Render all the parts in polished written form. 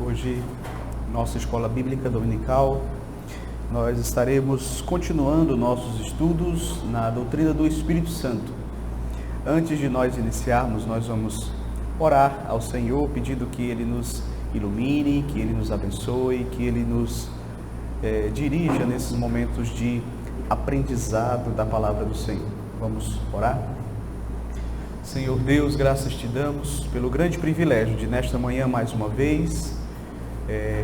Hoje, nossa escola bíblica dominical, nós estaremos continuando nossos estudos na doutrina do Espírito Santo. Antes de nós iniciarmos, nós vamos orar ao Senhor, pedindo que Ele nos ilumine, que Ele nos abençoe, que Ele nos dirija nesses momentos de aprendizado da palavra do Senhor. Vamos orar? Senhor Deus, graças te damos pelo grande privilégio de nesta manhã mais uma vez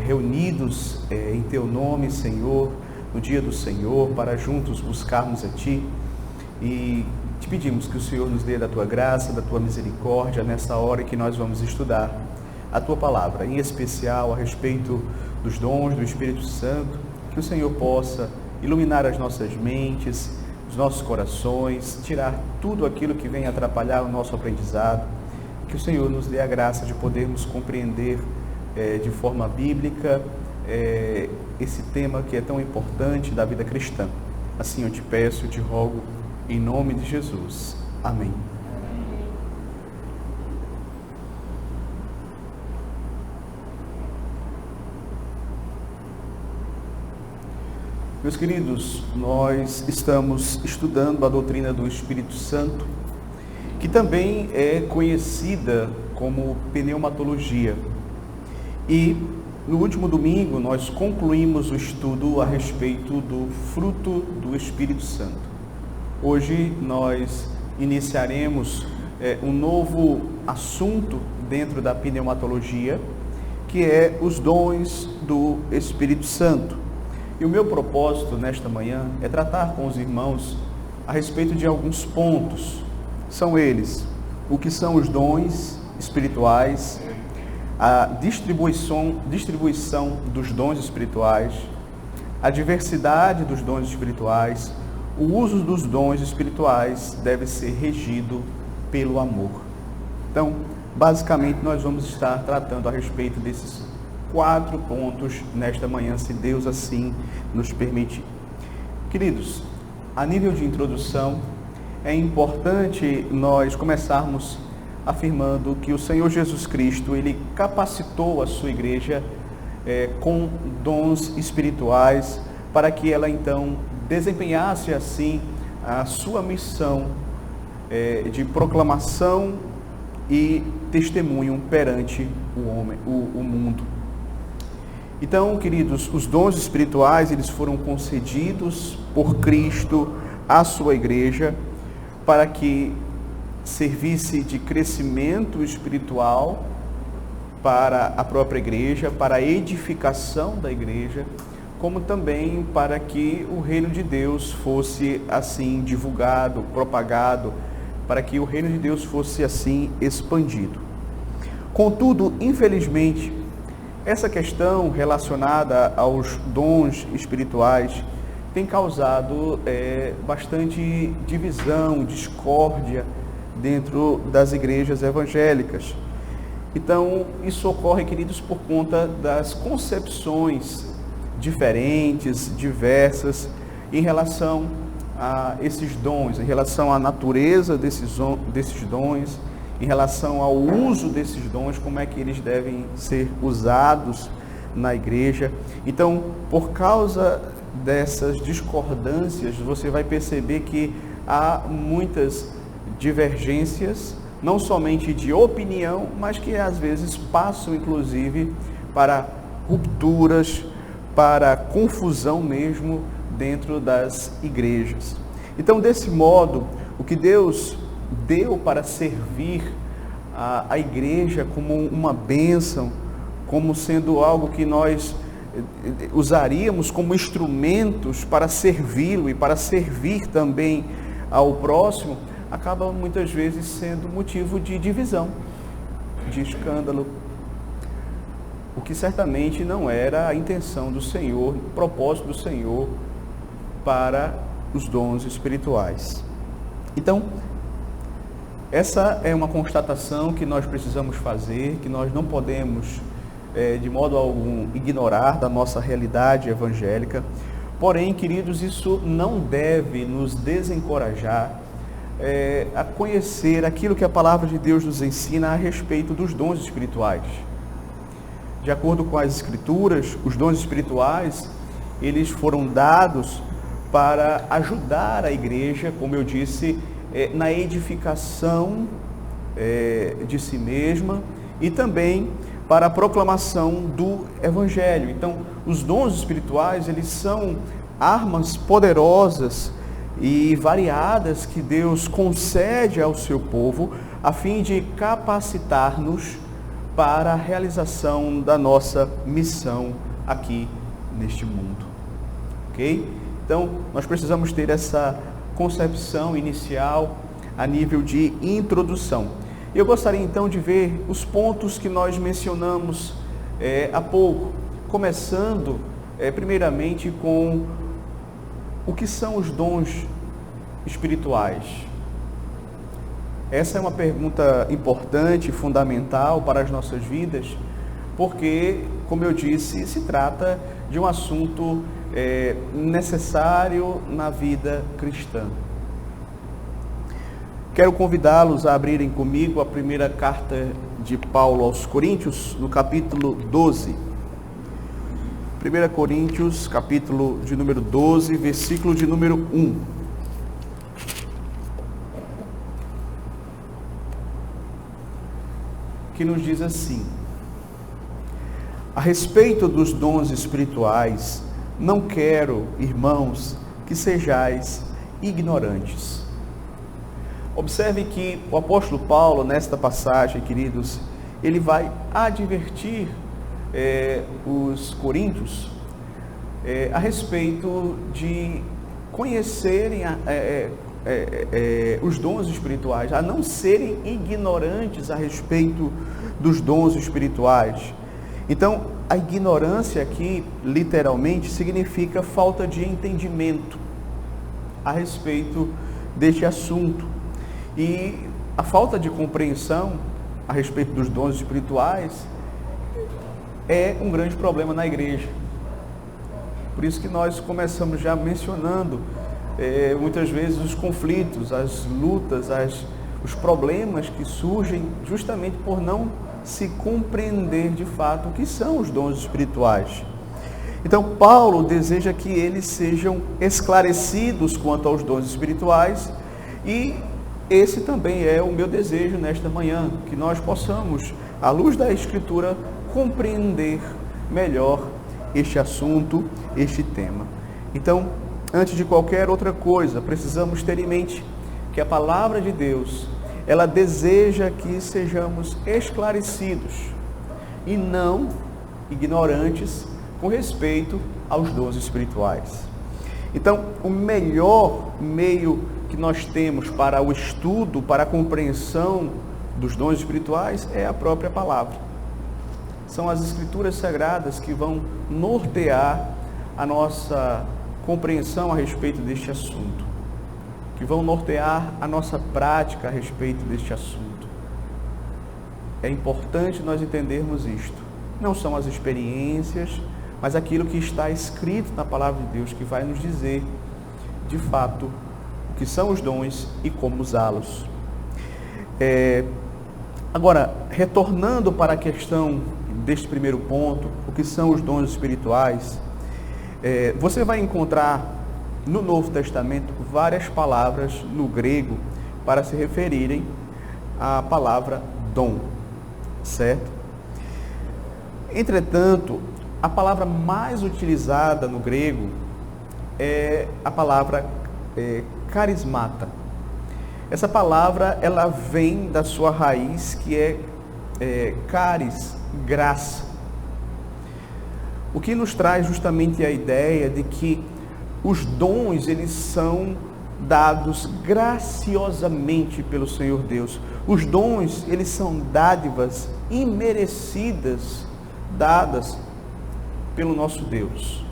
reunidos em Teu nome, Senhor, no dia do Senhor, para juntos buscarmos a Ti, e te pedimos que o Senhor nos dê da Tua graça, da Tua misericórdia nessa hora em que nós vamos estudar a Tua palavra, em especial a respeito dos dons do Espírito Santo, que o Senhor possa iluminar as nossas mentes, os nossos corações, tirar tudo aquilo que vem atrapalhar o nosso aprendizado, que o Senhor nos dê a graça de podermos compreender de forma bíblica esse tema que é tão importante da vida cristã. Assim eu te peço, eu te rogo, em nome de Jesus. Amém. Meus queridos, nós estamos estudando a doutrina do Espírito Santo, que também é conhecida como pneumatologia. E no último domingo nós concluímos o estudo a respeito do fruto do Espírito Santo. Hoje nós iniciaremos um novo assunto dentro da pneumatologia, que é os dons do Espírito Santo. E o meu propósito nesta manhã é tratar com os irmãos a respeito de alguns pontos. São eles: o que são os dons espirituais, a distribuição dos dons espirituais, a diversidade dos dons espirituais. O uso dos dons espirituais deve ser regido pelo amor. Então, basicamente, nós vamos estar tratando a respeito desses 4 pontos nesta manhã, se Deus assim nos permitir. Queridos, a nível de introdução, é importante nós começarmos afirmando que o Senhor Jesus Cristo, Ele capacitou a sua igreja com dons espirituais para que ela então desempenhasse assim a sua missão de proclamação e testemunho perante o mundo. Então, queridos, os dons espirituais, eles foram concedidos por Cristo à sua igreja para que servisse de crescimento espiritual para a própria igreja, para a edificação da igreja, como também para que o reino de Deus fosse assim divulgado, propagado, para que o reino de Deus fosse assim expandido. Contudo, infelizmente, essa questão relacionada aos dons espirituais tem causado bastante divisão, discórdia dentro das igrejas evangélicas. Então, isso ocorre, queridos, por conta das concepções diferentes, diversas, em relação a esses dons, em relação à natureza desses dons, em relação ao uso desses dons, como é que eles devem ser usados na igreja. Então, por causa dessas discordâncias, você vai perceber que há muitas divergências, não somente de opinião, mas que às vezes passam inclusive para rupturas, para confusão mesmo dentro das igrejas. Então, desse modo, o que Deus deu para servir a igreja como uma bênção, como sendo algo que nós usaríamos como instrumentos para servi-lo e para servir também ao próximo, acaba muitas vezes sendo motivo de divisão, de escândalo, o que certamente não era a intenção do Senhor, o propósito do Senhor para os dons espirituais. Então, essa é uma constatação que nós precisamos fazer, que nós não podemos, de modo algum, ignorar da nossa realidade evangélica. Porém, queridos, isso não deve nos desencorajar a conhecer aquilo que a palavra de Deus nos ensina a respeito dos dons espirituais. De acordo com as Escrituras, os dons espirituais, eles foram dados para ajudar a igreja, como eu disse, na edificação de si mesma e também para a proclamação do Evangelho. Então, os dons espirituais, eles são armas poderosas e variadas que Deus concede ao seu povo a fim de capacitar-nos para a realização da nossa missão aqui neste mundo. Ok? Então, nós precisamos ter essa concepção inicial a nível de introdução. Eu gostaria então de ver os pontos que nós mencionamos há pouco, começando primeiramente com o que são os dons espirituais. Essa é uma pergunta importante, fundamental para as nossas vidas, porque, como eu disse, se trata de um assunto necessário na vida cristã. Quero convidá-los a abrirem comigo a primeira carta de Paulo aos Coríntios, no capítulo 12. 1 Coríntios, capítulo de número 12, versículo de número 1. Que nos diz assim: a respeito dos dons espirituais, não quero, irmãos, que sejais ignorantes. Observe que o apóstolo Paulo, nesta passagem, queridos, ele vai advertir os coríntios a respeito de conhecerem os dons espirituais, a não serem ignorantes a respeito dos dons espirituais. Então, a ignorância aqui, literalmente, significa falta de entendimento a respeito deste assunto. E a falta de compreensão a respeito dos dons espirituais é um grande problema na igreja. Por isso que nós começamos já mencionando muitas vezes os conflitos, as lutas, os problemas que surgem justamente por não se compreender de fato o que são os dons espirituais. Então, Paulo deseja que eles sejam esclarecidos quanto aos dons espirituais, e esse também é o meu desejo nesta manhã, que nós possamos, à luz da Escritura, compreender melhor este assunto, este tema. Então, antes de qualquer outra coisa, precisamos ter em mente que a palavra de Deus, ela deseja que sejamos esclarecidos e não ignorantes com respeito aos dons espirituais. Então, o melhor meio que nós temos para o estudo, para a compreensão dos dons espirituais é a própria palavra. São as Escrituras Sagradas que vão nortear a nossa compreensão a respeito deste assunto, que vão nortear a nossa prática a respeito deste assunto. É importante nós entendermos isto. Não são as experiências, mas aquilo que está escrito na palavra de Deus que vai nos dizer, de fato, o que são os dons e como usá-los. Agora, retornando para a questão deste primeiro ponto, o que são os dons espirituais, você vai encontrar no Novo Testamento várias palavras no grego para se referirem à palavra dom, certo? Entretanto, a palavra mais utilizada no grego é a palavra carismata. Essa palavra, ela vem da sua raiz, que é caris, graça. O que nos traz justamente a ideia de que os dons, eles são dados graciosamente pelo Senhor Deus. Os dons, eles são dádivas imerecidas, dadas pelo nosso Deus.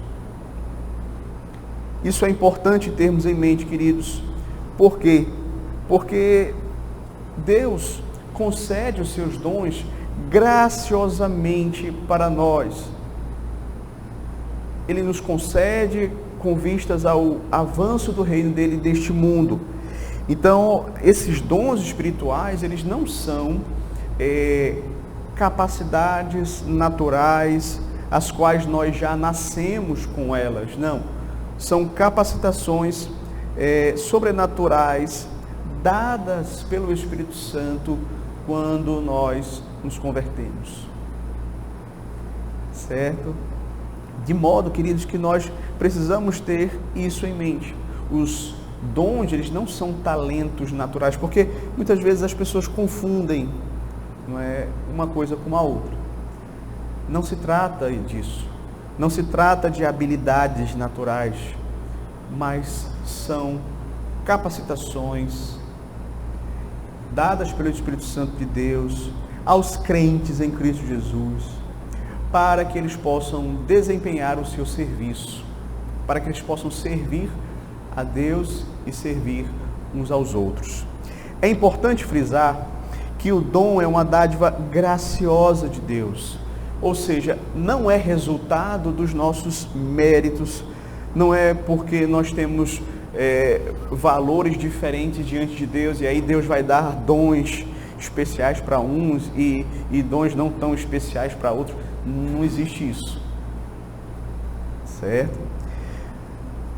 Isso é importante termos em mente, queridos. Por quê? Porque Deus concede os seus dons graciosamente para nós. Ele nos concede com vistas ao avanço do reino dele deste mundo. Então, esses dons espirituais, eles não são capacidades naturais, as quais nós já nascemos com elas. Não, são capacitações sobrenaturais dadas pelo Espírito Santo quando nós nos convertemos. Certo? De modo, queridos, que nós precisamos ter isso em mente. Os dons, eles não são talentos naturais, porque muitas vezes as pessoas confundem, não é, uma coisa com a outra. Não se trata disso. Não se trata de habilidades naturais, mas são capacitações dadas pelo Espírito Santo de Deus aos crentes em Cristo Jesus, para que eles possam desempenhar o seu serviço, para que eles possam servir a Deus e servir uns aos outros. É importante frisar que o dom é uma dádiva graciosa de Deus, ou seja, não é resultado dos nossos méritos, não é porque nós temos valores diferentes diante de Deus e aí Deus vai dar dons especiais para uns e dons não tão especiais para outros. Não existe isso, certo?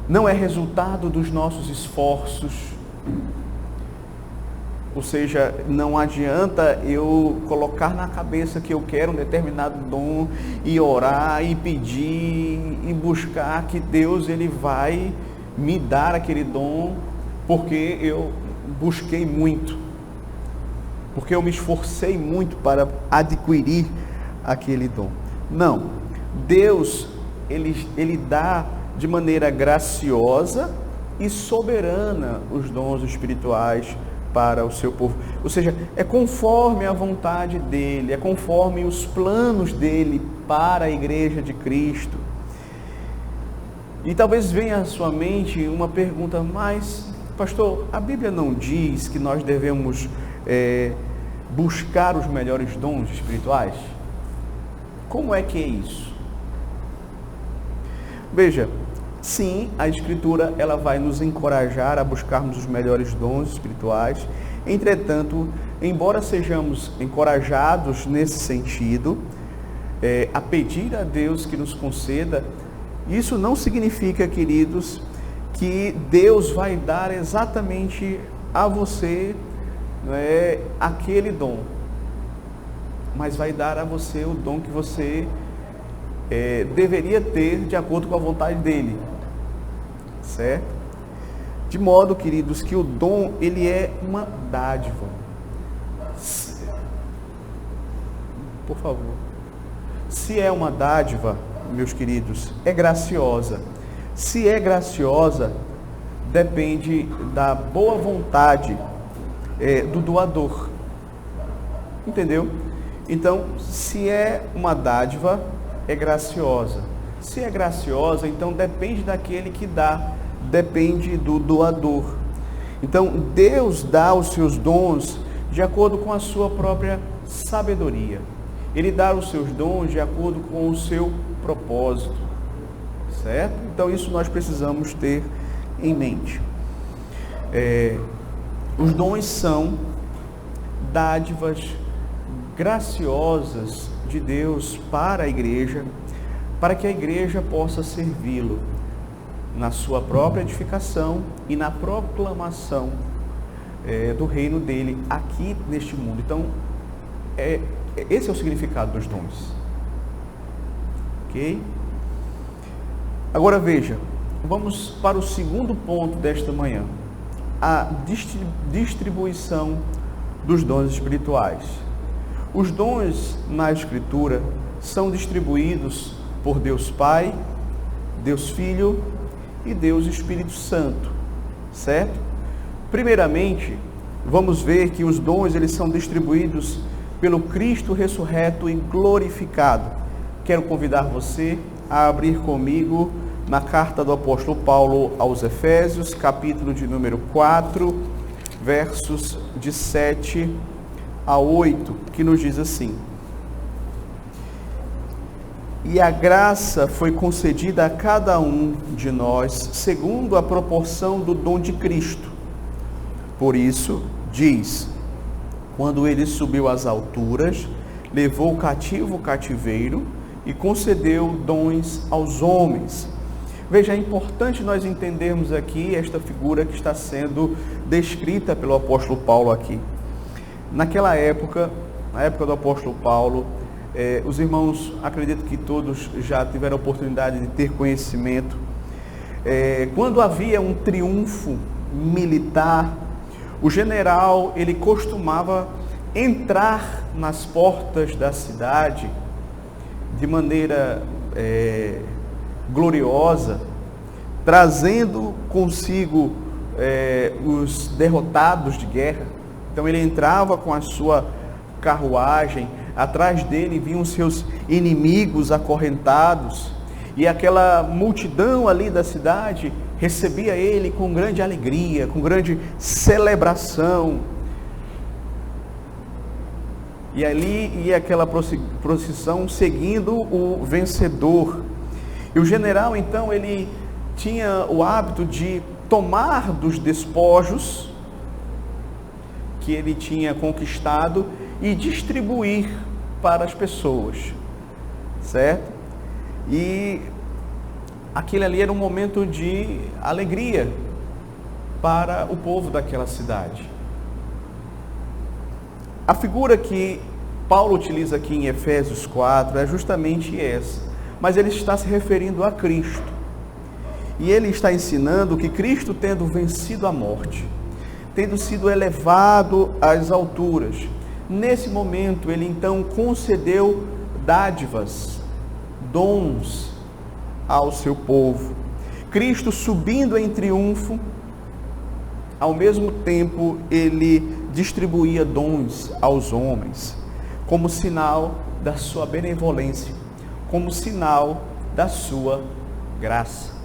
Não é resultado dos nossos esforços, ou seja, não adianta eu colocar na cabeça que eu quero um determinado dom e orar e pedir e buscar que Deus ele vai me dar aquele dom porque eu busquei muito, porque eu me esforcei muito para adquirir aquele dom. Não, Deus ele dá de maneira graciosa e soberana os dons espirituais para o seu povo. Ou seja, é conforme a vontade dele, é conforme os planos dele para a igreja de Cristo. E talvez venha à sua mente uma pergunta, mas, pastor, a Bíblia não diz que nós devemos buscar os melhores dons espirituais? Como é que é isso? Veja, sim, a Escritura ela vai nos encorajar a buscarmos os melhores dons espirituais. Entretanto, embora sejamos encorajados nesse sentido, a pedir a Deus que nos conceda, isso não significa, queridos, que Deus vai dar exatamente a você aquele dom, mas vai dar a você o dom que você deveria ter de acordo com a vontade dele, certo? De modo, queridos, que o dom ele é uma dádiva. Por favor. Se é uma dádiva, meus queridos, é graciosa. Se é graciosa, depende da boa vontade do doador. Entendeu? Então, se é uma dádiva, é graciosa. Se é graciosa, então depende daquele que dá, depende do doador. Então, Deus dá os seus dons de acordo com a sua própria sabedoria. Ele dá os seus dons de acordo com o seu propósito, certo? Então, isso nós precisamos ter em mente. Os dons são dádivas graciosas de Deus para a igreja, para que a igreja possa servi-lo na sua própria edificação e na proclamação do reino dele aqui neste mundo. Então, esse é o significado dos dons. Ok? Agora veja, vamos para o segundo ponto desta manhã, a distribuição dos dons espirituais. Os dons na Escritura são distribuídos por Deus Pai, Deus Filho e Deus Espírito Santo, certo? Primeiramente, vamos ver que os dons eles são distribuídos pelo Cristo ressurreto e glorificado. Quero convidar você a abrir comigo na carta do apóstolo Paulo aos Efésios, capítulo de número 4, versos de 7 a 8, que nos diz assim: E a graça foi concedida a cada um de nós, segundo a proporção do dom de Cristo. Por isso, diz: quando ele subiu às alturas, levou o cativo o cativeiro e concedeu dons aos homens. Veja, é importante nós entendermos aqui esta figura que está sendo descrita pelo apóstolo Paulo aqui. Naquela época, na época do apóstolo Paulo, os irmãos, acredito que todos já tiveram a oportunidade de ter conhecimento. Quando havia um triunfo militar, o general, ele costumava entrar nas portas da cidade de maneira gloriosa, trazendo consigo os derrotados de guerra. Então ele entrava com a sua carruagem, atrás dele vinham seus inimigos acorrentados, e aquela multidão ali da cidade recebia ele com grande alegria, com grande celebração. E ali ia aquela procissão seguindo o vencedor. E o general, então, ele tinha o hábito de tomar dos despojos que ele tinha conquistado e distribuir para as pessoas, certo? E aquele ali era um momento de alegria para o povo daquela cidade. A figura que Paulo utiliza aqui em Efésios 4 é justamente essa, mas ele está se referindo a Cristo. E ele está ensinando que Cristo, tendo vencido a morte, tendo sido elevado às alturas, nesse momento ele então concedeu dádivas, dons ao seu povo. Cristo subindo em triunfo, ao mesmo tempo ele distribuía dons aos homens, como sinal da sua benevolência, como sinal da sua graça.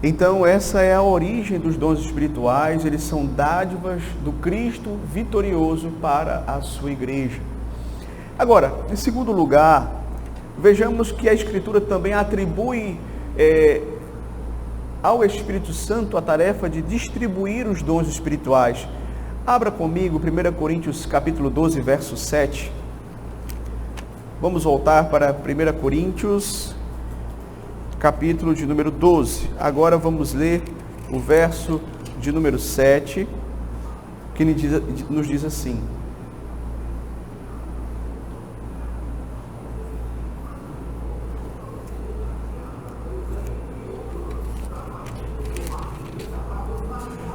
Então essa é a origem dos dons espirituais, eles são dádivas do Cristo vitorioso para a sua igreja. Agora, em segundo lugar, vejamos que a Escritura também atribui ao Espírito Santo a tarefa de distribuir os dons espirituais. Abra comigo 1 Coríntios capítulo 12, verso 7. Vamos voltar para 1 Coríntios, capítulo de número 12. Agora vamos ler o verso de número 7, que nos diz assim: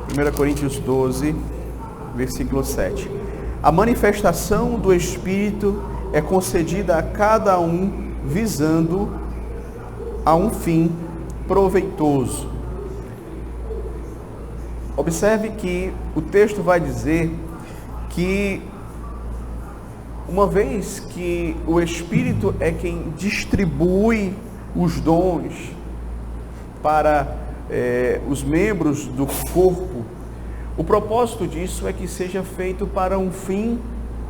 Primeira Coríntios 12, versículo 7. A manifestação do Espírito é concedida a cada um visando a um fim proveitoso. Observe que o texto vai dizer que, uma vez que o Espírito é quem distribui os dons para os membros do corpo, o propósito disso é que seja feito para um fim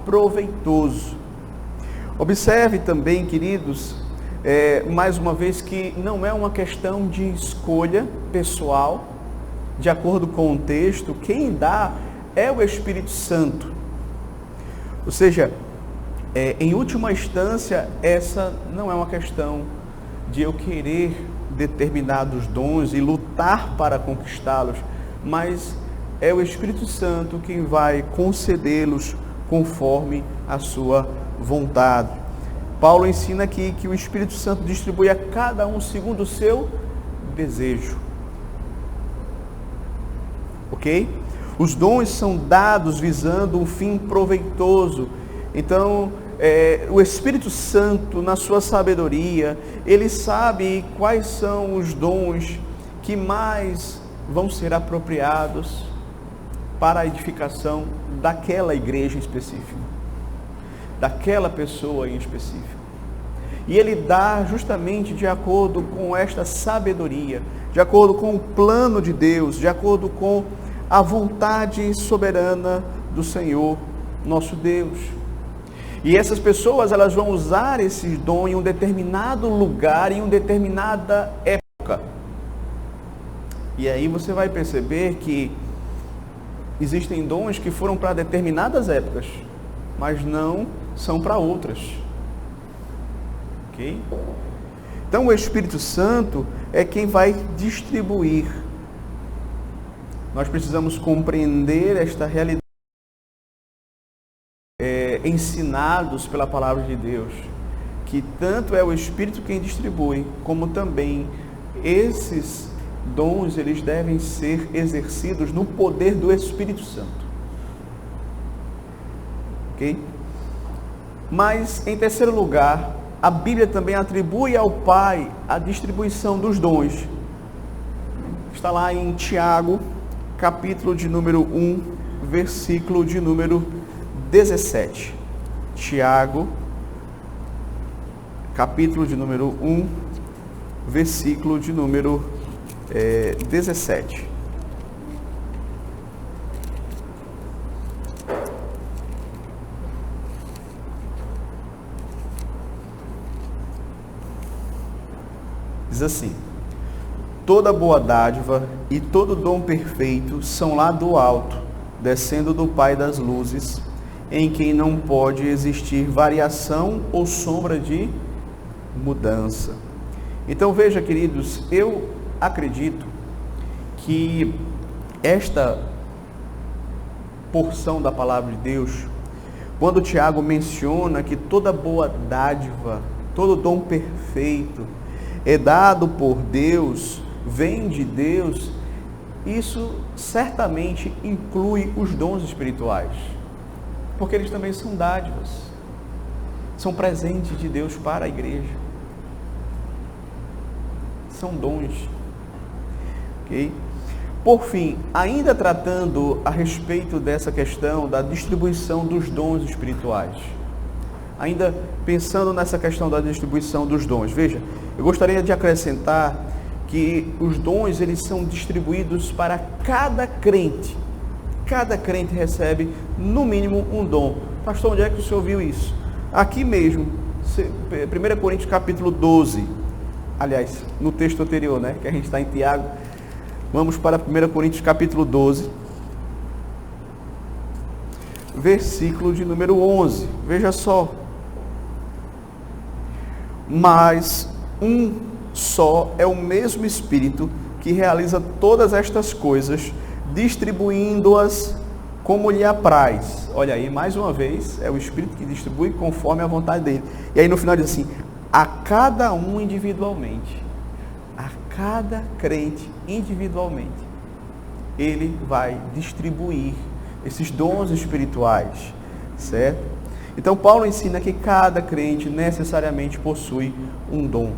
proveitoso. Observe também, queridos, mais uma vez, que não é uma questão de escolha pessoal, de acordo com o texto. Quem dá é o Espírito Santo. Ou seja, em última instância, essa não é uma questão de eu querer determinados dons e lutar para conquistá-los, mas é o Espírito Santo quem vai concedê-los conforme a sua vontade. Paulo ensina aqui que o Espírito Santo distribui a cada um segundo o seu desejo. Ok? Os dons são dados visando um fim proveitoso. Então, o Espírito Santo, na sua sabedoria, ele sabe quais são os dons que mais vão ser apropriados para a edificação daquela igreja específica, daquela pessoa em específico. E ele dá justamente de acordo com esta sabedoria, de acordo com o plano de Deus, de acordo com a vontade soberana do Senhor, nosso Deus. E essas pessoas, elas vão usar esses dons em um determinado lugar, em uma determinada época. E aí você vai perceber que existem dons que foram para determinadas épocas. mas não são para outras. Ok? Então o Espírito Santo é quem vai distribuir. Nós precisamos compreender esta realidade, ensinados pela palavra de Deus, que tanto é o Espírito quem distribui, como também esses dons, eles devem ser exercidos no poder do Espírito Santo. Ok? Mas, em terceiro lugar, a Bíblia também atribui ao Pai a distribuição dos dons. Está lá em Tiago, capítulo de número 1, versículo de número 17. Tiago, capítulo de número 1, versículo de número 17. Diz assim: toda boa dádiva e todo dom perfeito são lá do alto, descendo do Pai das luzes, em quem não pode existir variação ou sombra de mudança. Então veja, queridos, eu acredito que esta porção da palavra de Deus, quando Tiago menciona que toda boa dádiva, todo dom perfeito é dado por Deus, vem de Deus, isso certamente inclui os dons espirituais, porque eles também são dádivas, são presentes de Deus para a igreja, são dons. Ok? Por fim, ainda tratando a respeito dessa questão da distribuição dos dons espirituais, ainda pensando nessa questão da distribuição dos dons, veja, eu gostaria de acrescentar que os dons, eles são distribuídos para cada crente. Cada crente recebe, no mínimo, um dom. Pastor, onde é que o senhor viu isso? Aqui mesmo, 1 Coríntios capítulo 12. Aliás, no texto anterior, né? Que a gente está em Tiago. Vamos para 1 Coríntios capítulo 12. Versículo de número 11. Veja só. Mas um só é o mesmo Espírito que realiza todas estas coisas, distribuindo-as como lhe apraz. Olha aí, mais uma vez, é o Espírito que distribui conforme a vontade dele. E aí no final diz assim: a cada um individualmente, a cada crente individualmente, ele vai distribuir esses dons espirituais, certo? Então Paulo ensina que cada crente necessariamente possui um dom.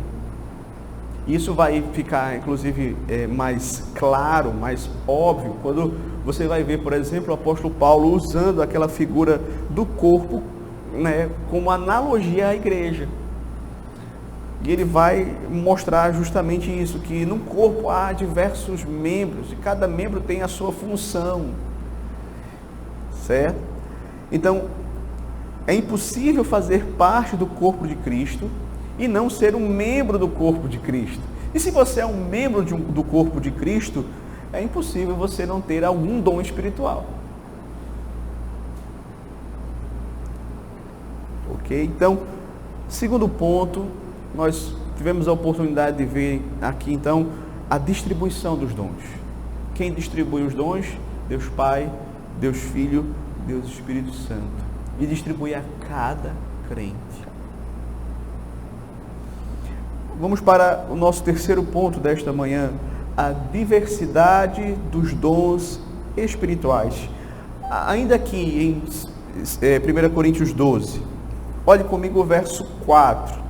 Isso vai ficar, inclusive, mais claro, mais óbvio, quando você vai ver, por exemplo, o apóstolo Paulo usando aquela figura do corpo, né, como analogia à igreja. E ele vai mostrar justamente isso, que no corpo há diversos membros, e cada membro tem a sua função, certo? Então, é impossível fazer parte do corpo de Cristo e não ser um membro do corpo de Cristo. E se você é um membro do corpo de Cristo, é impossível você não ter algum dom espiritual. Ok? Então, segundo ponto, nós tivemos a oportunidade de ver aqui, então, a distribuição dos dons. Quem distribui os dons? Deus Pai, Deus Filho, Deus Espírito Santo. E distribui a cada crente. Vamos para o nosso terceiro ponto desta manhã, a diversidade dos dons espirituais. Ainda aqui em 1 Coríntios 12, olhe comigo o verso 4.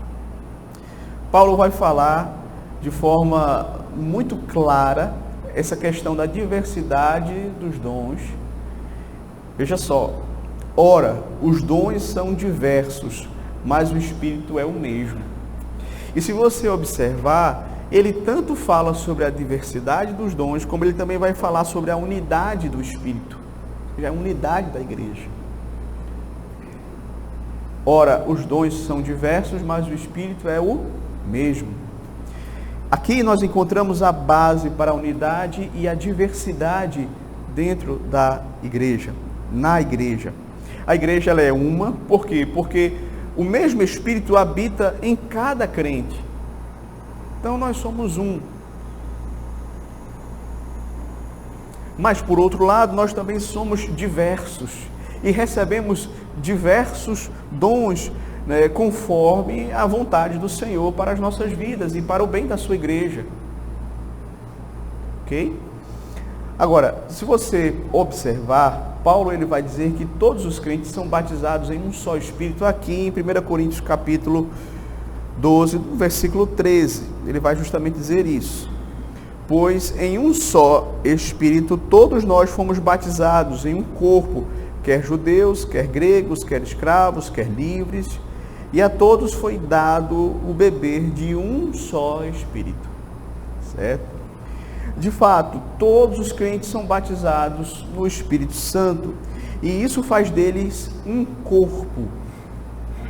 Paulo vai falar de forma muito clara essa questão da diversidade dos dons. Veja só, ora, os dons são diversos, mas o Espírito é o mesmo. E se você observar, ele tanto fala sobre a diversidade dos dons, como ele também vai falar sobre a unidade do Espírito, a unidade da igreja. Ora, os dons são diversos, mas o Espírito é o mesmo. Aqui nós encontramos a base para a unidade e a diversidade dentro da igreja, na igreja. A igreja ela é uma, por quê? Porque o mesmo Espírito habita em cada crente. Então nós somos um. Mas por outro lado, nós também somos diversos e recebemos diversos dons, né, conforme a vontade do Senhor para as nossas vidas e para o bem da sua igreja. Ok? Agora, se você observar, Paulo ele vai dizer que todos os crentes são batizados em um só Espírito, aqui em 1 Coríntios capítulo 12, versículo 13. Ele vai justamente dizer isso. Pois em um só Espírito todos nós fomos batizados em um corpo, quer judeus, quer gregos, quer escravos, quer livres, e a todos foi dado o beber de um só Espírito. Certo? De fato, todos os crentes são batizados no Espírito Santo, e isso faz deles um corpo,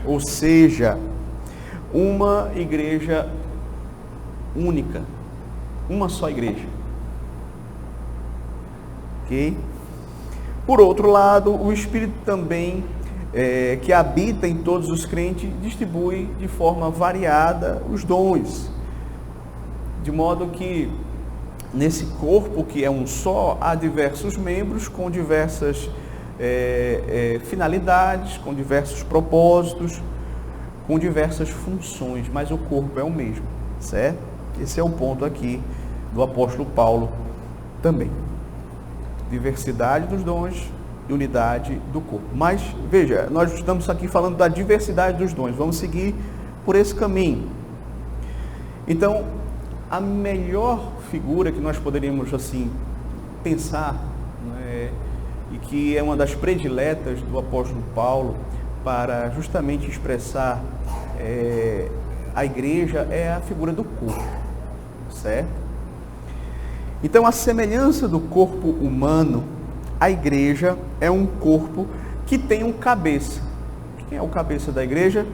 ou seja, uma igreja única, uma só igreja. Ok? Por outro lado, o Espírito também, que habita em todos os crentes, distribui de forma variada os dons, de modo que nesse corpo que é um só, há diversos membros com diversas finalidades, com diversos propósitos, com diversas funções, mas o corpo é o mesmo, certo? Esse é o ponto aqui do apóstolo Paulo também. Diversidade dos dons e unidade do corpo. Mas, veja, nós estamos aqui falando da diversidade dos dons, vamos seguir por esse caminho. Então, a melhor figura que nós poderíamos, assim, pensar, né, e que é uma das prediletas do apóstolo Paulo, para justamente expressar a igreja, é a figura do corpo, certo? Então, a semelhança do corpo humano, a igreja é um corpo que tem um cabeça. Quem é o cabeça da igreja?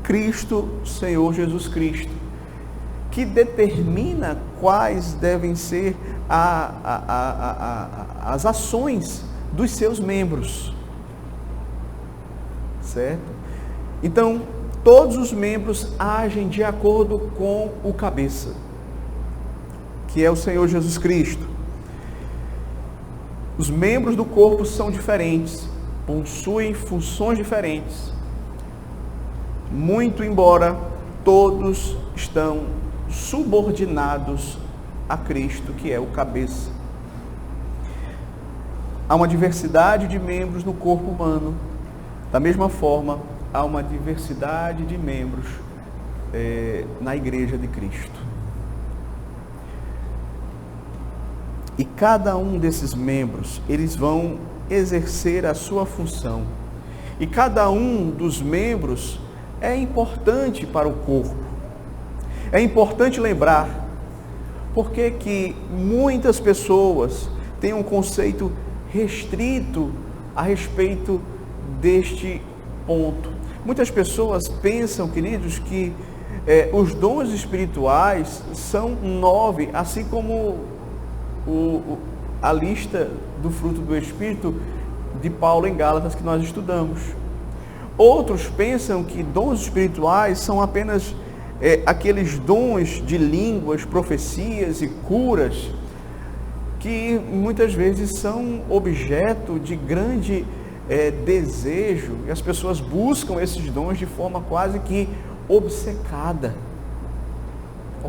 Cristo, Senhor Jesus Cristo, que determina quais devem ser as ações dos seus membros. Certo? Então, todos os membros agem de acordo com o cabeça, que é o Senhor Jesus Cristo. Os membros do corpo são diferentes, possuem funções diferentes, muito embora todos estão subordinados a Cristo, que é o cabeça. Há uma diversidade de membros no corpo humano. Da mesma forma, há uma diversidade de membros na igreja de Cristo. E cada um desses membros, eles vão exercer a sua função. E cada um dos membros é importante para o corpo. É importante lembrar, porque que muitas pessoas têm um conceito restrito a respeito deste ponto. Muitas pessoas pensam, queridos, que os dons espirituais são 9, assim como a lista do fruto do Espírito de Paulo em Gálatas que nós estudamos. Outros pensam que dons espirituais são apenas aqueles dons de línguas, profecias e curas, que muitas vezes são objeto de grande desejo, e as pessoas buscam esses dons de forma quase que obcecada,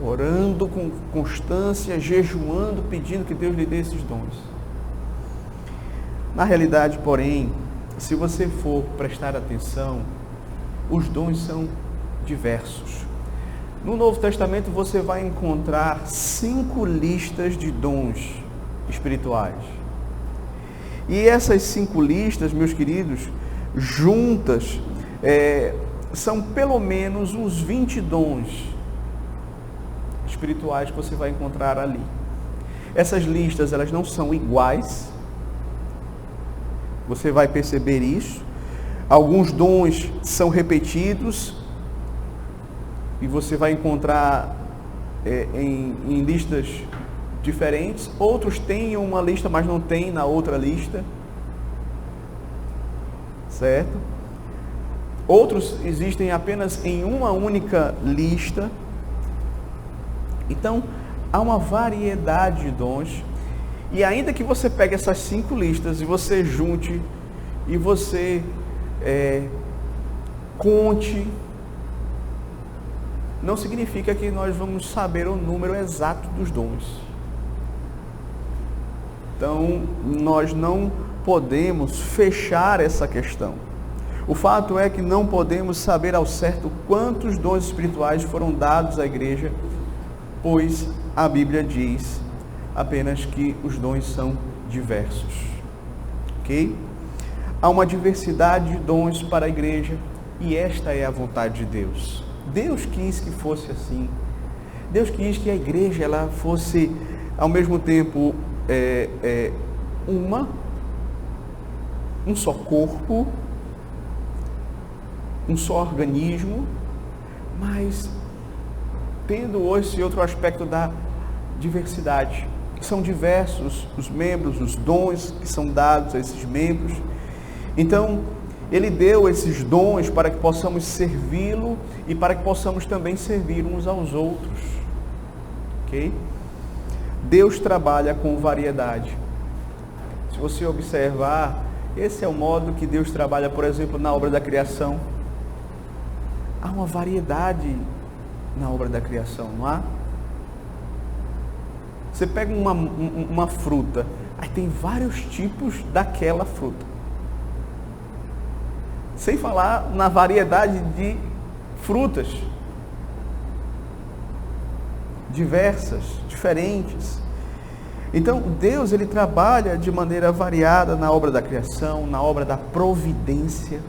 orando com constância, jejuando, pedindo que Deus lhe dê esses dons. Na realidade, porém, se você for prestar atenção, os dons são diversos. No Novo Testamento você vai encontrar 5 listas de dons espirituais. E essas 5 listas, meus queridos, juntas, são pelo menos uns 20 dons espirituais que você vai encontrar ali. Essas listas, elas não são iguais. Você vai perceber isso. Alguns dons são repetidos e você vai encontrar em listas diferentes. Outros têm uma lista, mas não tem na outra lista. certo? Outros existem apenas em uma única lista. Então, há uma variedade de dons. E ainda que você pegue essas 5 listas e você junte e você conte, não significa que nós vamos saber o número exato dos dons. Então, nós não podemos fechar essa questão. O fato é que não podemos saber ao certo quantos dons espirituais foram dados à igreja, pois a Bíblia diz apenas que os dons são diversos. Ok? Há uma diversidade de dons para a igreja e esta é a vontade de Deus. Deus quis que fosse assim. Deus quis que a igreja ela fosse ao mesmo tempo um só corpo, um só organismo, mas tendo hoje esse outro aspecto da diversidade. São diversos os membros, os dons que são dados a esses membros. Então, Ele deu esses dons para que possamos servi-lo e para que possamos também servir uns aos outros. Ok? Deus trabalha com variedade. Se você observar, esse é o modo que Deus trabalha, por exemplo, na obra da criação. Há uma variedade na obra da criação, não há? Você pega uma fruta, aí tem vários tipos daquela fruta. Sem falar na variedade de frutas diversas, diferentes. Então, Deus ele trabalha de maneira variada na obra da criação, na obra da providência.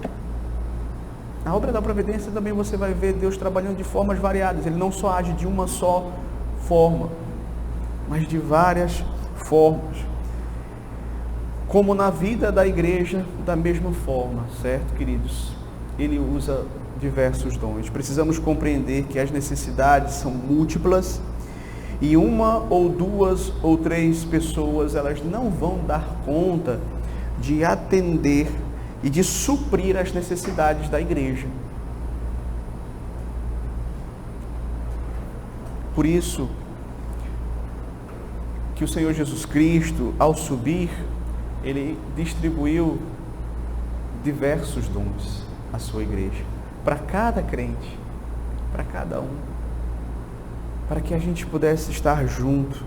Na obra da providência também você vai ver Deus trabalhando de formas variadas. Ele não só age de uma só forma, mas de várias formas. Como na vida da igreja, da mesma forma, certo, queridos? Ele usa diversos dons. Precisamos compreender que as necessidades são múltiplas e uma ou duas ou três pessoas, elas não vão dar conta de atender e de suprir as necessidades da igreja. Por isso que o Senhor Jesus Cristo, ao subir, Ele distribuiu diversos dons à sua igreja, para cada crente, para cada um, para que a gente pudesse estar junto,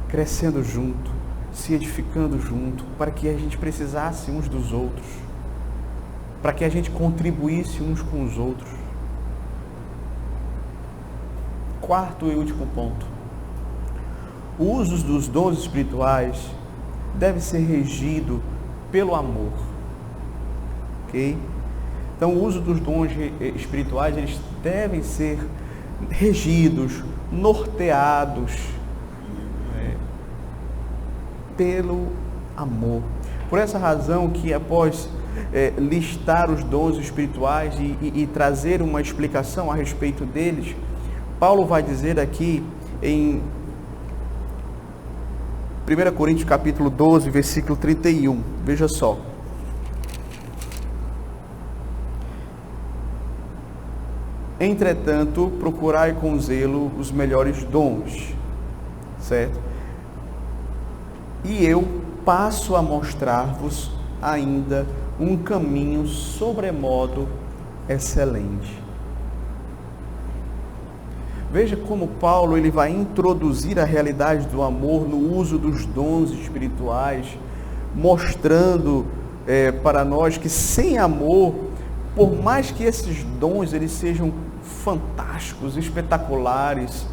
crescendo junto, se edificando junto, para que a gente precisasse uns dos outros, para que a gente contribuísse uns com os outros. Quarto e último ponto. O uso dos dons espirituais deve ser regido pelo amor. Ok? Então, o uso dos dons espirituais, eles devem ser regidos, norteados pelo amor. Por essa razão que após listar os dons espirituais e trazer uma explicação a respeito deles, Paulo vai dizer aqui em 1 Coríntios capítulo 12, versículo 31, veja só. Entretanto, procurai com zelo os melhores dons, certo? E eu passo a mostrar-vos ainda um caminho sobremodo excelente. Veja como Paulo ele vai introduzir a realidade do amor no uso dos dons espirituais, mostrando para nós que sem amor, por mais que esses dons eles sejam fantásticos, espetaculares,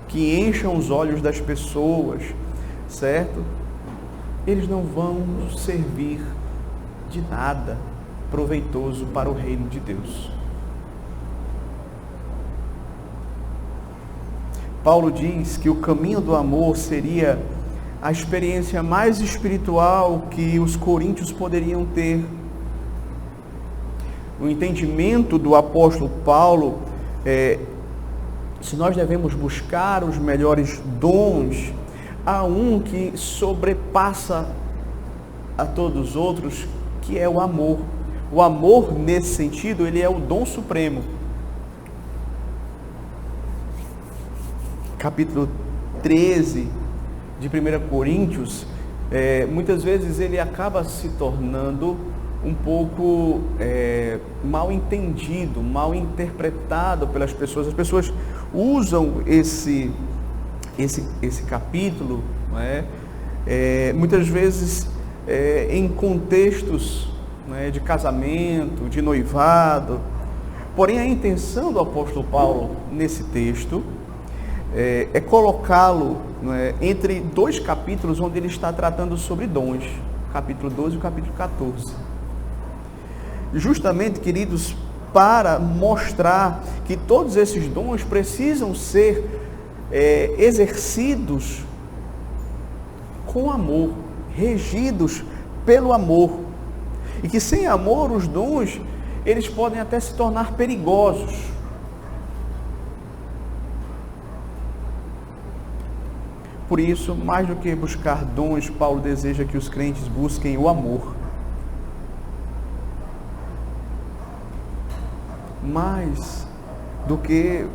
que encham os olhos das pessoas, certo? Eles não vão servir de nada proveitoso para o reino de Deus. Paulo diz que o caminho do amor seria a experiência mais espiritual que os coríntios poderiam ter. O entendimento do apóstolo Paulo, se nós devemos buscar os melhores dons, há um que sobrepassa a todos os outros, que é o amor. O amor, nesse sentido, ele é o dom supremo. Capítulo 13 de 1 Coríntios, muitas vezes ele acaba se tornando um pouco mal entendido, mal interpretado pelas pessoas. As pessoas usam esse capítulo, não é? Muitas vezes em contextos, não é, de casamento, de noivado. Porém, a intenção do apóstolo Paulo nesse texto é colocá-lo, não é, entre dois capítulos onde ele está tratando sobre dons, capítulo 12 e o capítulo 14. Justamente, queridos, para mostrar que todos esses dons precisam ser exercidos com amor, regidos pelo amor. E que sem amor os dons, eles podem até se tornar perigosos. Por isso, mais do que buscar dons, Paulo deseja que os crentes busquem o amor. Mais do que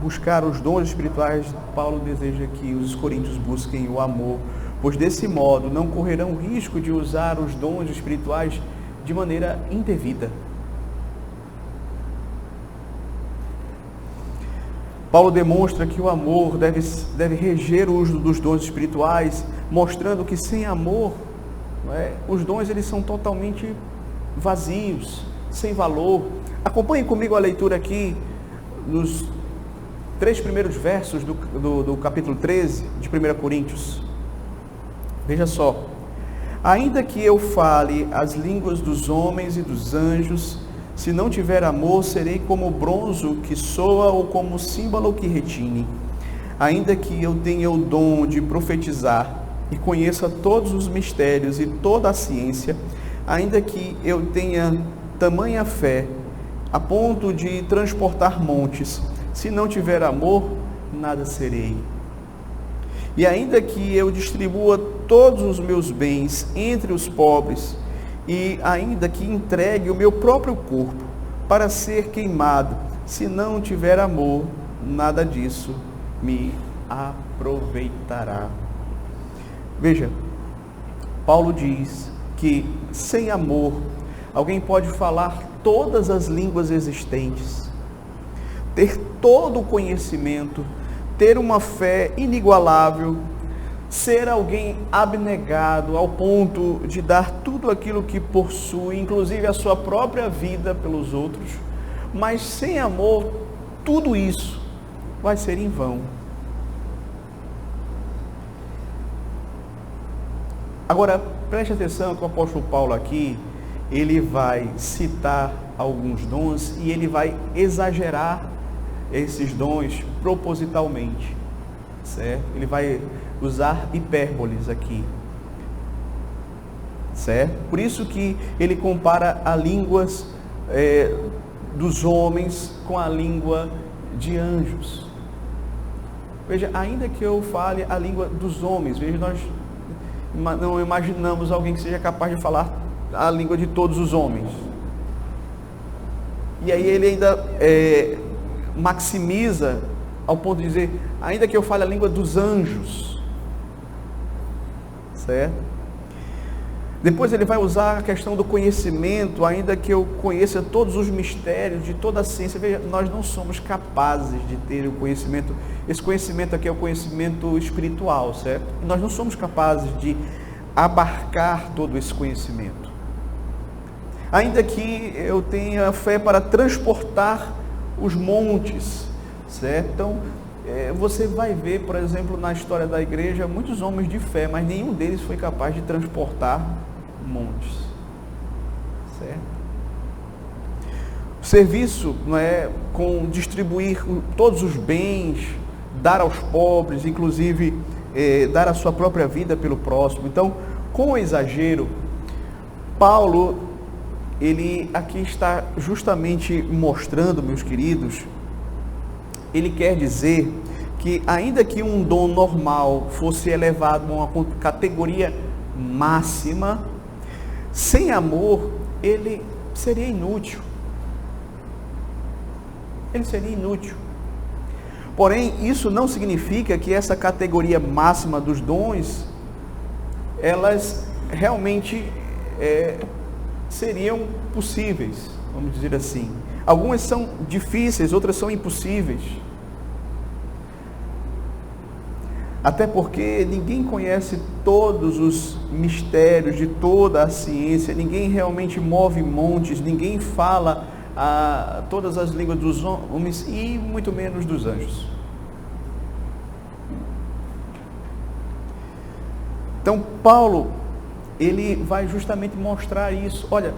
buscar os dons espirituais, Paulo deseja que os coríntios busquem o amor, pois desse modo não correrão o risco de usar os dons espirituais de maneira indevida. Paulo demonstra que o amor deve reger o uso dos dons espirituais, mostrando que sem amor, os dons eles são totalmente vazios, sem valor. Acompanhe comigo a leitura aqui, nos 3 primeiros versos do capítulo 13 de 1 Coríntios. Veja só. Ainda que eu fale as línguas dos homens e dos anjos, se não tiver amor, serei como bronzo que soa ou como símbolo que retine. Ainda que eu tenha o dom de profetizar e conheça todos os mistérios e toda a ciência, ainda que eu tenha tamanha fé, a ponto de transportar montes, se não tiver amor, nada serei. E ainda que eu distribua todos os meus bens entre os pobres, e ainda que entregue o meu próprio corpo para ser queimado, se não tiver amor, nada disso me aproveitará. Veja, Paulo diz que sem amor, alguém pode falar todas as línguas existentes, ter todo o conhecimento, ter uma fé inigualável, ser alguém abnegado ao ponto de dar tudo aquilo que possui, inclusive a sua própria vida pelos outros, mas sem amor, tudo isso vai ser em vão. Agora, preste atenção que o apóstolo Paulo aqui, ele vai citar alguns dons e ele vai exagerar esses dons propositalmente, certo? Ele vai usar hipérboles aqui, certo? Por isso que ele compara a línguas dos homens com a língua de anjos. Veja, ainda que eu fale a língua dos homens, veja, nós não imaginamos alguém que seja capaz de falar a língua de todos os homens. E aí ele ainda maximiza ao ponto de dizer, ainda que eu fale a língua dos anjos, certo? Depois ele vai usar a questão do conhecimento, ainda que eu conheça todos os mistérios de toda a ciência. Veja, nós não somos capazes de ter o conhecimento, esse conhecimento aqui é o conhecimento espiritual, certo? Nós não somos capazes de abarcar todo esse conhecimento. Ainda que eu tenha fé para transportar os montes, certo? Então, você vai ver, por exemplo, na história da igreja, muitos homens de fé, mas nenhum deles foi capaz de transportar montes, certo? O serviço não é com distribuir todos os bens, dar aos pobres, inclusive dar a sua própria vida pelo próximo. Então, com o exagero, Paulo, ele aqui está justamente mostrando, meus queridos, ele quer dizer que ainda que um dom normal fosse elevado a uma categoria máxima, sem amor, ele seria inútil. Ele seria inútil. Porém, isso não significa que essa categoria máxima dos dons, elas realmente seriam possíveis, vamos dizer assim. Algumas são difíceis, outras são impossíveis. Até porque ninguém conhece todos os mistérios de toda a ciência, ninguém realmente move montes, ninguém fala todas as línguas dos homens e muito menos dos anjos. Então, Paulo, ele vai justamente mostrar isso. Olha,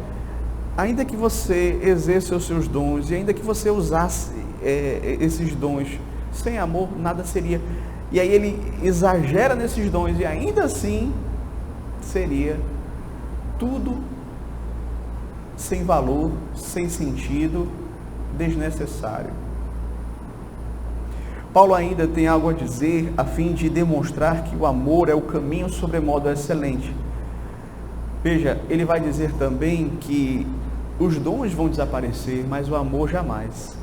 ainda que você exerça os seus dons, e ainda que você usasse esses dons sem amor, nada seria. E aí ele exagera nesses dons, e ainda assim seria tudo sem valor, sem sentido, desnecessário. Paulo ainda tem algo a dizer a fim de demonstrar que o amor é o caminho sobremodo excelente. Veja, ele vai dizer também que os dons vão desaparecer, mas o amor jamais.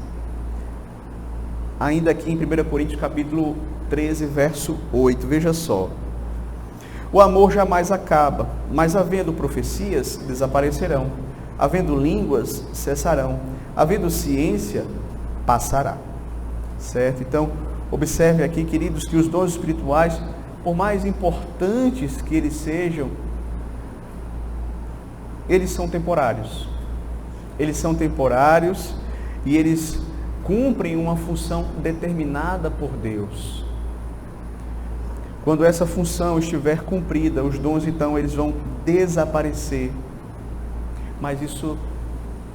Ainda aqui em 1 Coríntios capítulo 13, verso 8, veja só. O amor jamais acaba, mas havendo profecias, desaparecerão. Havendo línguas, cessarão. Havendo ciência, passará. Certo? Então, observe aqui, queridos, que os dons espirituais, por mais importantes que eles sejam, eles são temporários. Eles são temporários e eles cumprem uma função determinada por Deus. Quando essa função estiver cumprida, os dons então eles vão desaparecer. Mas isso,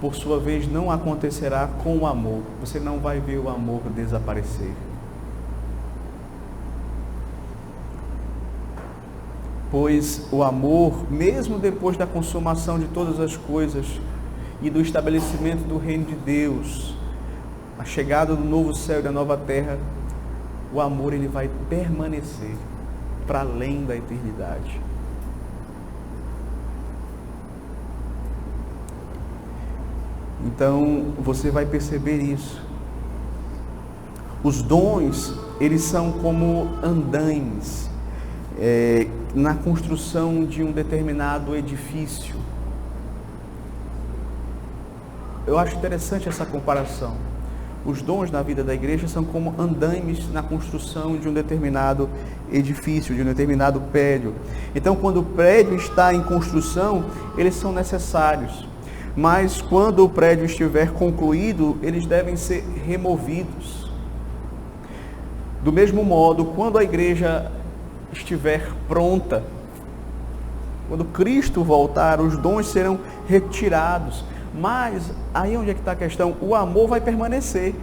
por sua vez, não acontecerá com o amor. Você não vai ver o amor desaparecer. Pois o amor, mesmo depois da consumação de todas as coisas e do estabelecimento do reino de Deus, a chegada do novo céu e da nova terra, o amor ele vai permanecer para além da eternidade. Então, você vai perceber isso. Os dons, eles são como andaimes na construção de um determinado edifício. Eu acho interessante essa comparação. Os dons na vida da igreja são como andaimes na construção de um determinado edifício, de um determinado prédio. Então, quando o prédio está em construção, eles são necessários. Mas quando o prédio estiver concluído, eles devem ser removidos. Do mesmo modo, quando a igreja estiver pronta, quando Cristo voltar, os dons serão retirados. Mas aí onde é que está a questão? O amor vai permanecer.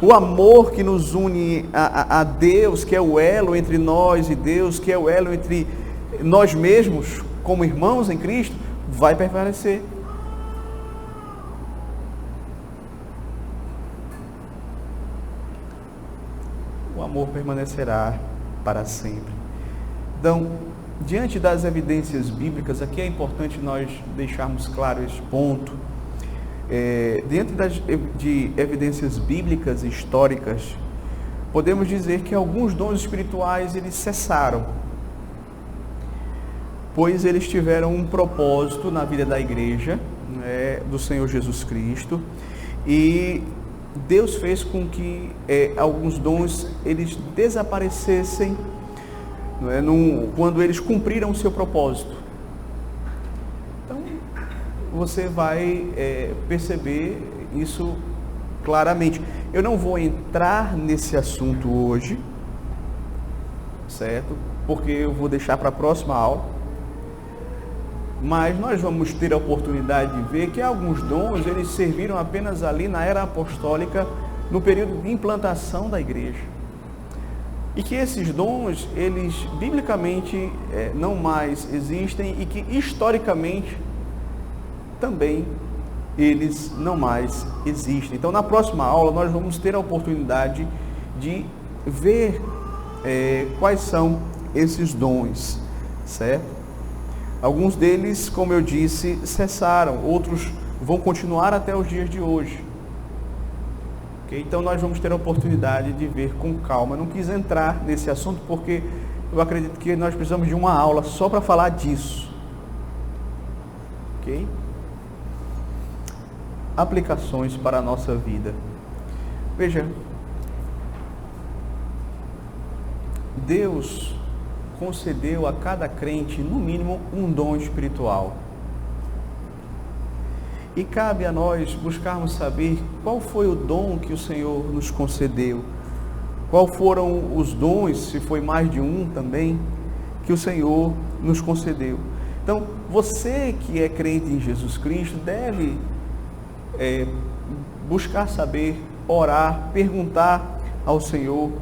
O amor que nos une a Deus, que é o elo entre nós e Deus, que é o elo entre nós mesmos, como irmãos em Cristo, vai permanecer. O amor permanecerá para sempre. Então, diante das evidências bíblicas, aqui é importante nós deixarmos claro esse ponto. Dentro de evidências bíblicas e históricas, podemos dizer que alguns dons espirituais eles cessaram, pois eles tiveram um propósito na vida da igreja, do Senhor Jesus Cristo, e Deus fez com que alguns dons eles desaparecessem quando eles cumpriram o seu propósito. Então, você vai perceber isso claramente. Eu não vou entrar nesse assunto hoje, certo? Porque eu vou deixar para a próxima aula. Mas nós vamos ter a oportunidade de ver que alguns dons, eles serviram apenas ali na era apostólica, no período de implantação da igreja. E que esses dons, eles biblicamente não mais existem e que historicamente também eles não mais existem. Então, na próxima aula, nós vamos ter a oportunidade de ver quais são esses dons, certo? Alguns deles, como eu disse, cessaram, outros vão continuar até os dias de hoje. Okay? Então nós vamos ter a oportunidade de ver com calma. Eu não quis entrar nesse assunto porque eu acredito que nós precisamos de uma aula só para falar disso. Ok? Aplicações para a nossa vida. Veja, Deus concedeu a cada crente, no mínimo, um dom espiritual. E cabe a nós buscarmos saber qual foi o dom que o Senhor nos concedeu. Qual foram os dons, se foi mais de um também, que o Senhor nos concedeu. Então, você que é crente em Jesus Cristo, deve buscar saber, orar, perguntar ao Senhor: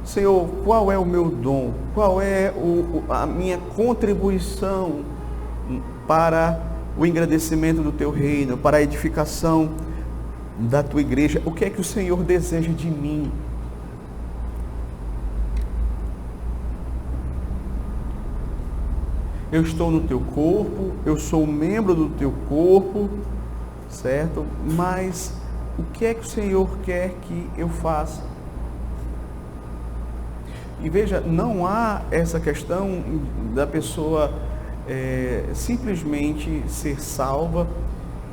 Senhor, qual é o meu dom? Qual é a minha contribuição para o engrandecimento do teu reino, para a edificação da tua igreja? O que é que o Senhor deseja de mim? Eu estou no teu corpo, eu sou membro do teu corpo, certo? Mas o que é que o Senhor quer que eu faça? E veja, não há essa questão da pessoa simplesmente ser salva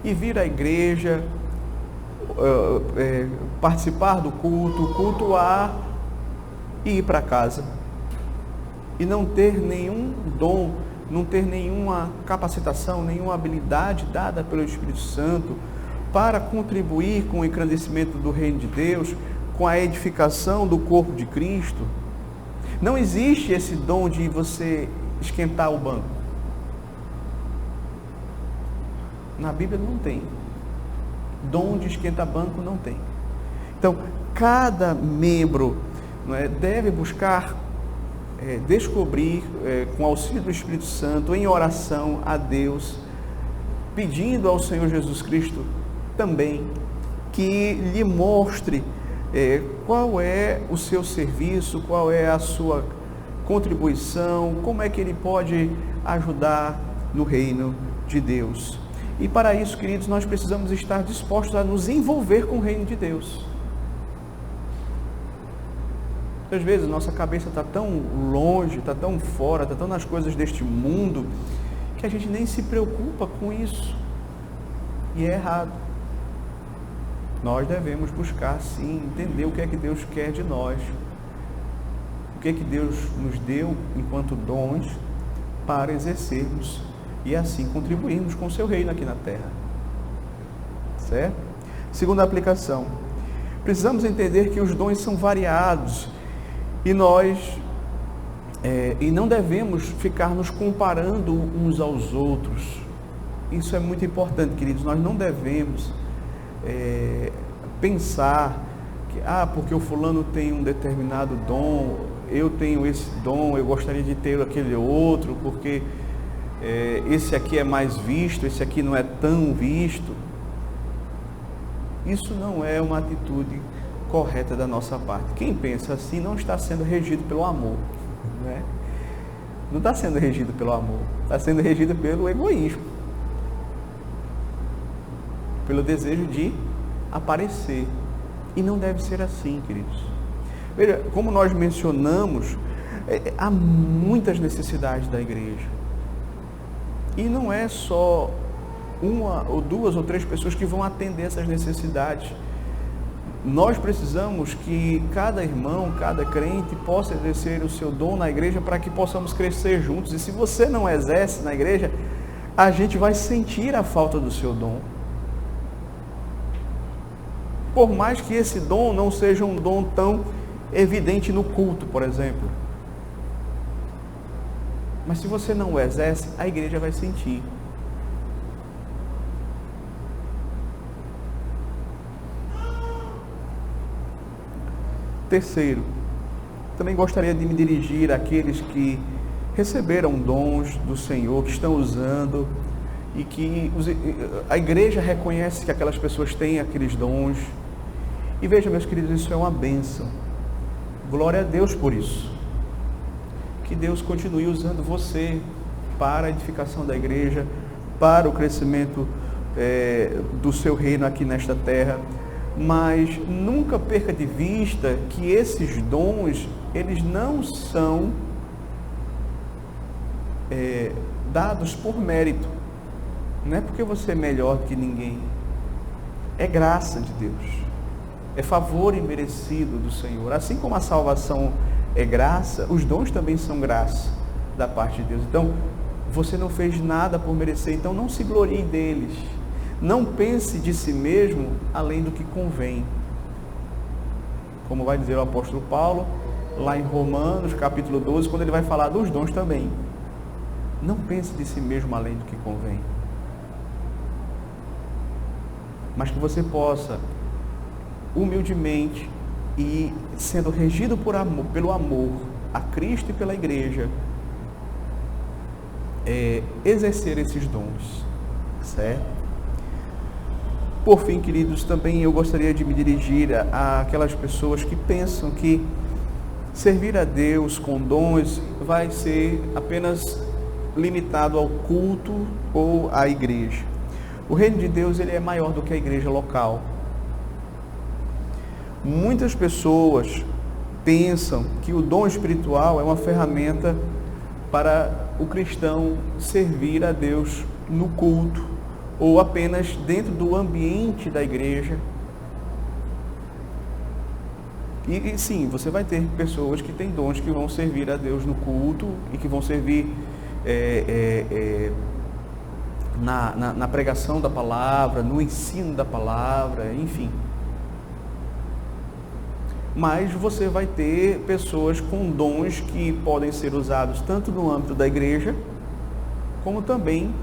e vir à igreja, participar do culto, cultuar e ir para casa. E não ter nenhum dom, não ter nenhuma capacitação, nenhuma habilidade dada pelo Espírito Santo para contribuir com o engrandecimento do reino de Deus, com a edificação do corpo de Cristo. Não existe esse dom de você esquentar o banco. Na Bíblia não tem. Dom de esquentar banco não tem. Então, cada membro, deve buscar descobrir, com o auxílio do Espírito Santo, em oração a Deus, pedindo ao Senhor Jesus Cristo também que lhe mostre qual é o seu serviço, qual é a sua contribuição, como é que ele pode ajudar no reino de Deus. E para isso, queridos, nós precisamos estar dispostos a nos envolver com o reino de Deus. Às vezes nossa cabeça está tão longe, está tão fora, está tão nas coisas deste mundo, que a gente nem se preocupa com isso. E é errado. Nós devemos buscar, sim, entender o que é que Deus quer de nós. O que é que Deus nos deu enquanto dons para exercermos e assim contribuirmos com o seu reino aqui na terra. Certo? Segunda aplicação. Precisamos entender que os dons são variados e nós não devemos ficar nos comparando uns aos outros. Isso é muito importante, queridos. Nós não devemos pensar que, porque o fulano tem um determinado dom, eu tenho esse dom, eu gostaria de ter aquele outro, porque esse aqui é mais visto, esse aqui não é tão visto. Isso não é uma atitude correta da nossa parte. Quem pensa assim não está sendo regido pelo amor, né? Não está sendo regido pelo amor, está sendo regido pelo egoísmo, pelo desejo de aparecer. E não deve ser assim, queridos. Veja, como nós mencionamos, há muitas necessidades da igreja. E não é só uma ou duas ou três pessoas que vão atender essas necessidades. Nós precisamos que cada irmão, cada crente possa exercer o seu dom na igreja para que possamos crescer juntos. E se você não exerce na igreja, a gente vai sentir a falta do seu dom. Por mais que esse dom não seja um dom tão evidente no culto, por exemplo. Mas se você não o exerce, a igreja vai sentir. Terceiro, também gostaria de me dirigir àqueles que receberam dons do Senhor, que estão usando, e que a igreja reconhece que aquelas pessoas têm aqueles dons. E veja, meus queridos, isso é uma bênção. Glória a Deus por isso. Que Deus continue usando você para a edificação da igreja, para o crescimento do seu reino aqui nesta terra. Mas nunca perca de vista que esses dons, eles não são dados por mérito. Não é porque você é melhor que ninguém. É graça de Deus. É favor imerecido do Senhor. Assim como a salvação é graça, os dons também são graça da parte de Deus. Então, você não fez nada por merecer, então não se glorie deles. Não pense de si mesmo além do que convém. Como vai dizer o apóstolo Paulo, lá em Romanos, capítulo 12, quando ele vai falar dos dons também. Não pense de si mesmo além do que convém. Mas que você possa, humildemente e sendo regido pelo amor a Cristo e pela igreja, exercer esses dons, certo? Por fim, queridos, também eu gostaria de me dirigir àquelas pessoas que pensam que servir a Deus com dons vai ser apenas limitado ao culto ou à igreja. O reino de Deus, ele é maior do que a igreja local. Muitas pessoas pensam que o dom espiritual é uma ferramenta para o cristão servir a Deus no culto ou apenas dentro do ambiente da igreja. E sim, você vai ter pessoas que têm dons que vão servir a Deus no culto e que vão servir na pregação da palavra, no ensino da palavra, enfim. Mas você vai ter pessoas com dons que podem ser usados tanto no âmbito da igreja, como também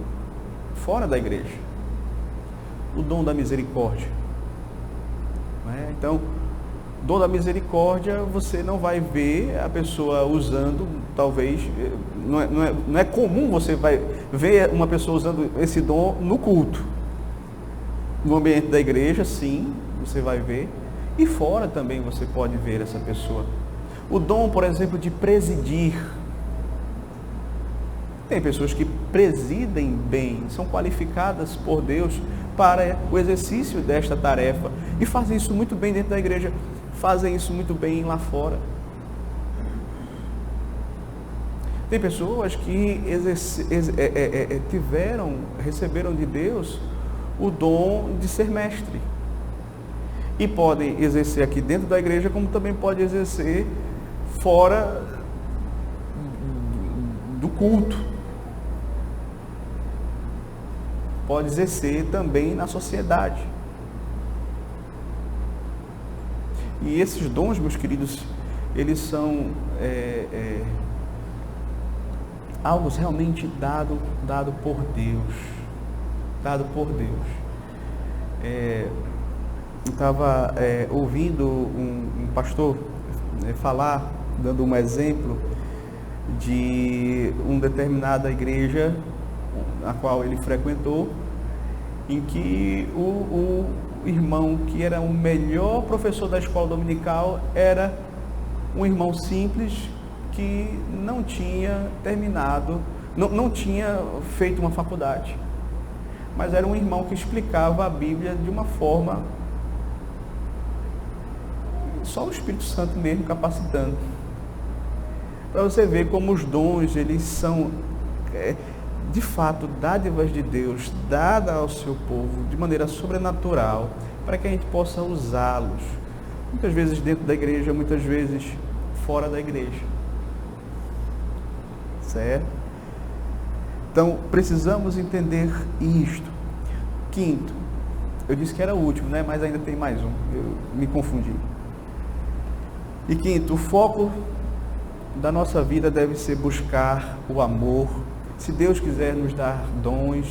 fora da igreja. O dom da misericórdia. Então, dom da misericórdia, você não vai ver a pessoa usando, talvez, não é comum você vai ver uma pessoa usando esse dom no culto. No ambiente da igreja, sim, você vai ver. E fora também você pode ver essa pessoa. O dom, por exemplo, de presidir. Tem pessoas que presidem bem, são qualificadas por Deus para o exercício desta tarefa. E fazem isso muito bem dentro da igreja, fazem isso muito bem lá fora. Tem pessoas que receberam de Deus o dom de ser mestre. E podem exercer aqui dentro da igreja, como também pode exercer fora do culto. Pode exercer também na sociedade. E esses dons, meus queridos, eles são algo realmente dado por Deus. Dado por Deus. Eu estava ouvindo um pastor falar, dando um exemplo de uma determinada igreja a qual ele frequentou, em que o irmão que era o melhor professor da escola dominical era um irmão simples que não tinha terminado, não tinha feito uma faculdade, mas era um irmão que explicava a Bíblia de uma forma, só o Espírito Santo mesmo capacitando. Para você ver como os dons, eles são de fato dádivas de Deus, dada ao seu povo de maneira sobrenatural, para que a gente possa usá-los, muitas vezes dentro da igreja, muitas vezes fora da igreja, certo? Então precisamos entender isto. Quinto, eu disse que era o último, né? Mas ainda tem mais um, eu me confundi. E quinto, o foco da nossa vida deve ser buscar o amor. Se Deus quiser nos dar dons,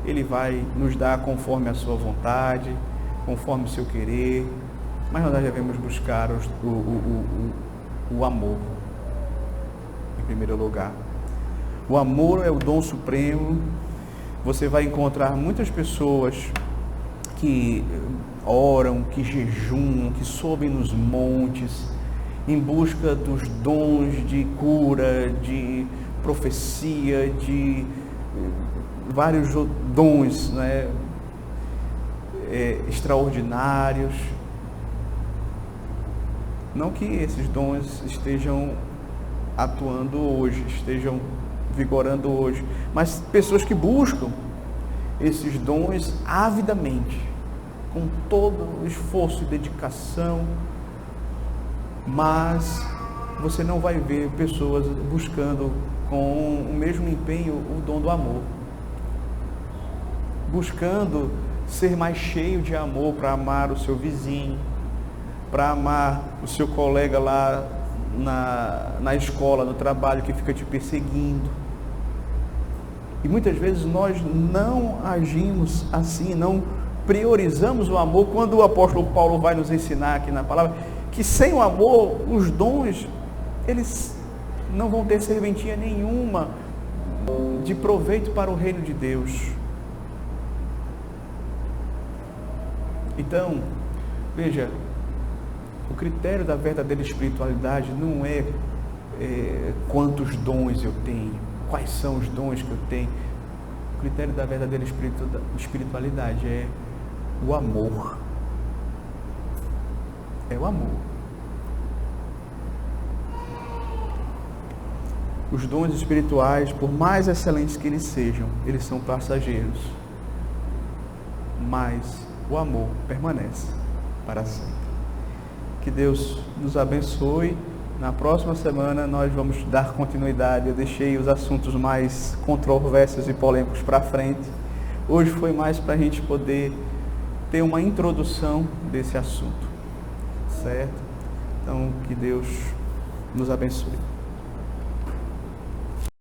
Ele vai nos dar conforme a sua vontade, conforme o seu querer, mas nós devemos buscar o amor, em primeiro lugar. O amor é o dom supremo. Você vai encontrar muitas pessoas que oram, que jejuam, que sobem nos montes, em busca dos dons de cura, de profecia, de vários dons, né, extraordinários. Não que esses dons estejam atuando hoje, estejam vigorando hoje, mas pessoas que buscam esses dons avidamente, com todo o esforço e dedicação, mas você não vai ver pessoas buscando com o mesmo empenho o dom do amor, buscando ser mais cheio de amor para amar o seu vizinho, para amar o seu colega lá na escola, no trabalho, que fica te perseguindo. E muitas vezes nós não agimos assim, não priorizamos o amor, quando o apóstolo Paulo vai nos ensinar aqui na palavra, que sem o amor, os dons, eles não vão ter serventia nenhuma de proveito para o reino de Deus. Então, veja, o critério da verdadeira espiritualidade não é quantos dons eu tenho, quais são os dons que eu tenho. O critério da verdadeira espiritualidade é o amor. É o amor. Os dons espirituais, por mais excelentes que eles sejam, eles são passageiros. Mas o amor permanece para sempre. Que Deus nos abençoe. Na próxima semana nós vamos dar continuidade. Eu deixei os assuntos mais controversos e polêmicos para frente. Hoje foi mais para a gente poder ter uma introdução desse assunto. Certo? Então, que Deus nos abençoe.